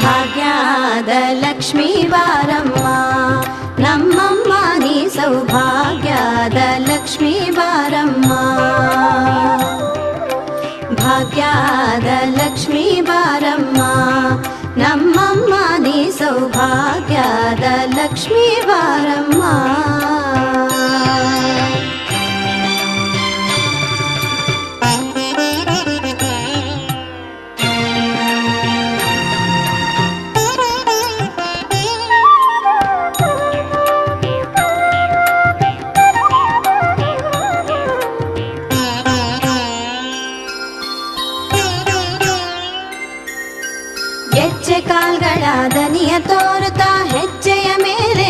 ಭಾಗ್ಯದ ಲಕ್ಷ್ಮೀ ಬಾರಮ್ಮ ನಮ್ಮಮ್ಮ ನೀ ಸೌಭಾಗ್ಯದ ಲಕ್ಷ್ಮೀ ಬಾರಮ್ಮ ಭಾಗ್ಯದ ಲಕ್ಷ್ಮೀ ಬಾರಮ್ಮ ನಮ್ಮಮ್ಮ ನೀ ಸೌಭಾಗ್ಯದ ಲಕ್ಷ್ಮೀ ಬಾರಮ್ಮ ಗೆಜ್ಜೆ ಕಾಲ್ಗಳ ದನಿಯ ತೋರುತ್ತಾ ಹೆಜ್ಜೆಯ ಮೇಲೆ